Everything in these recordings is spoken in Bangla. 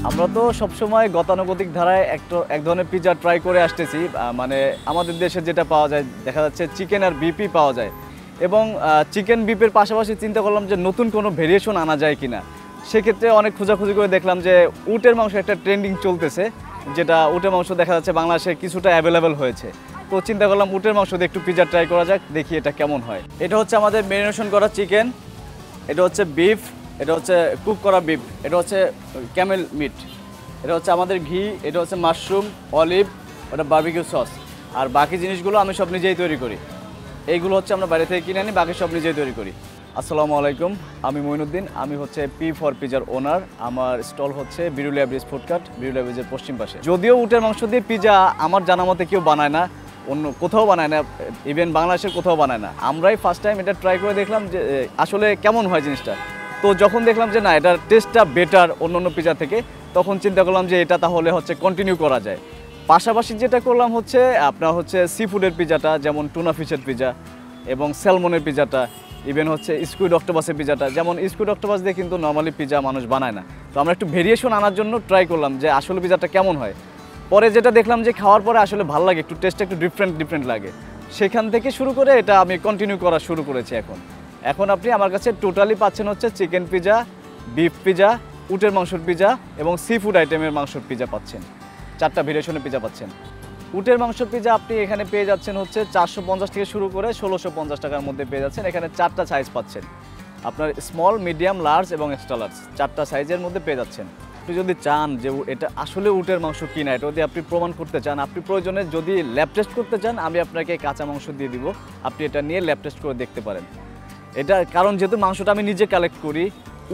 আমরা তো সবসময় গতানুগতিক ধারায় এক ধরনের পিৎজা ট্রাই করে আসতেছি। মানে আমাদের দেশে যেটা পাওয়া যায় দেখা যাচ্ছে চিকেন আর বিফই পাওয়া যায়, এবং চিকেন বিফের পাশাপাশি চিন্তা করলাম যে নতুন কোনো ভেরিয়েশন আনা যায় কিনা। সেক্ষেত্রে অনেক খোঁজাখুঁজি করে দেখলাম যে উটের মাংস একটা ট্রেন্ডিং চলতেছে, যেটা উটের মাংস দেখা যাচ্ছে বাংলাদেশে কিছুটা অ্যাভেলেবেল হয়েছে। তো চিন্তা করলাম উটের মাংস দিয়ে একটু পিৎজা ট্রাই করা যাক, দেখি এটা কেমন হয়। এটা হচ্ছে আমাদের ম্যারিনেশন করা চিকেন, এটা হচ্ছে বিফ, এটা হচ্ছে কুক করা বিফ, এটা হচ্ছে ক্যামেল মিট, এটা হচ্ছে আমাদের ঘি, এটা হচ্ছে মাশরুম, অলিভ, ওটা বারবিকিউ সস, আর বাকি জিনিসগুলো আমি সব নিজেই তৈরি করি। এইগুলো হচ্ছে আমরা বাইরে থেকে কিনে আনি, বাকি সব নিজেই তৈরি করি। আসসালামু আলাইকুম, আমি মঈনুদ্দিন, আমি হচ্ছে পি ফর পিজার ওনার। আমার স্টল হচ্ছে বিরুলিয়া ব্রিজ ফুডকার্ট, বিরুলিয়া ব্রিজের পশ্চিম পাশে। যদিও উটের মাংস দিয়ে পিজা আমার জানা মতে কেউ বানায় না, অন্য কোথাও বানায় না, ইভেন বাংলাদেশের কোথাও বানায় না। আমরাই ফার্স্ট টাইম এটা ট্রাই করে দেখলাম যে আসলে কেমন হয় জিনিসটা। তো যখন দেখলাম যে না, এটার টেস্টটা বেটার অন্য অন্য পিজা থেকে, তখন চিন্তা করলাম যে এটা তাহলে হচ্ছে কন্টিনিউ করা যায়। পাশাপাশি যেটা করলাম হচ্ছে আপনার হচ্ছে সি ফুডের পিজাটা, যেমন টুনা ফিশের পিজা এবং স্যালমনের পিজাটা, ইভেন হচ্ছে স্কুইড অক্টোপাসের পিজাটা। যেমন স্কুইড অক্টোপাস দিয়ে কিন্তু নর্মালি পিজা মানুষ বানায় না, তো আমরা একটু ভেরিয়েশন আনার জন্য ট্রাই করলাম যে আসলে পিজাটা কেমন হয়। পরে যেটা দেখলাম যে খাওয়ার পরে আসলে ভালো লাগে, একটু টেস্টটা একটু ডিফারেন্ট লাগে। সেখান থেকে শুরু করে এটা আমি কন্টিনিউ করা শুরু করেছি। এখন আপনি আমার কাছে টোটালি পাচ্ছেন হচ্ছে চিকেন পিজা, বিফ পিজা, উটের মাংসের পিজা এবং সি ফুড আইটেমের মাংসের পিজা পাচ্ছেন। 4টা ভেরিয়েশনের পিজা পাচ্ছেন। উটের মাংস পিজা আপনি এখানে পেয়ে যাচ্ছেন হচ্ছে 450 থেকে শুরু করে 1650 টাকার মধ্যে পেয়ে যাচ্ছেন। এখানে 4টা সাইজ পাচ্ছেন, আপনার স্মল, মিডিয়াম, লার্জ এবং এক্সট্রা লার্জ, 4টা সাইজের মধ্যে পেয়ে যাচ্ছেন। আপনি যদি চান যে এটা আসলে উটের মাংস কিনা, এটা যদি আপনি প্রমাণ করতে চান, আপনি প্রয়োজনে যদি ল্যাব টেস্ট করতে চান, আমি আপনাকে কাঁচা মাংস দিয়ে দিব, আপনি এটা নিয়ে ল্যাব টেস্ট করে দেখতে পারেন। এটা কারণ যেহেতু মাংসটা আমি নিজে কালেক্ট করি,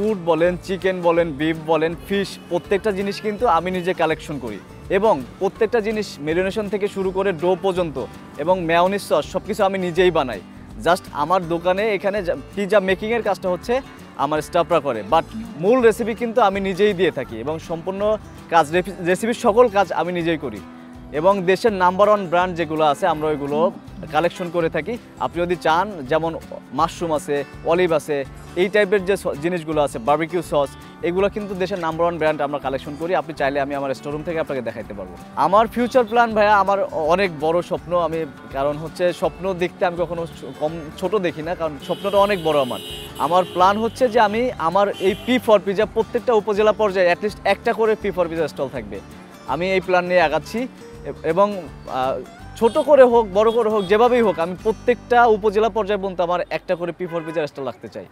উট বলেন, চিকেন বলেন, বিফ বলেন, ফিশ, প্রত্যেকটা জিনিস কিন্তু আমি নিজে কালেকশন করি, এবং প্রত্যেকটা জিনিস মেরিনেশন থেকে শুরু করে ডো পর্যন্ত এবং মেয়োনিজ সস সব কিছু আমি নিজেই বানাই। জাস্ট আমার দোকানে এখানে পিজা মেকিংয়ের কাজটা হচ্ছে আমার স্টাফরা করে, বাট মূল রেসিপি কিন্তু আমি নিজেই দিয়ে থাকি, এবং সম্পূর্ণ কাজ রেসিপির সকল কাজ আমি নিজেই করি। এবং দেশের নাম্বার 1 ব্র্যান্ড যেগুলো আছে আমরা ওইগুলো কালেকশন করে থাকি। আপনি যদি চান, যেমন মাশরুম আছে, অলিভ আছে, এই টাইপের যে জিনিসগুলো আছে, বারবিকিউ সস, এগুলো কিন্তু দেশের নাম্বার 1 ব্র্যান্ড আমরা কালেকশন করি। আপনি চাইলে আমি আমার স্টোররুম থেকে আপনাকে দেখাইতে পারবো। আমার ফিউচার প্ল্যান ভাইয়া, আমার অনেক বড় স্বপ্ন। কারণ হচ্ছে স্বপ্ন দেখতে আমি কখনো কম ছোট দেখি না, কারণ স্বপ্নটা অনেক বড়। আমার প্ল্যান হচ্ছে যে আমি আমার এই পি ফর পিজা প্রত্যেকটা উপজেলা পর্যায়ে অ্যাটলিস্ট একটা করে পি ফর পিজা স্টল থাকবে। আমি এই প্ল্যান নিয়ে আগাচ্ছি, এবং ছোট করে হোক বড় করে হোক যেভাবেই হোক, আমি প্রত্যেকটা উপজেলা পর্যায়ে পর্যন্ত আমার একটা করে পি ফর পিজার স্টল রাখতে চাই।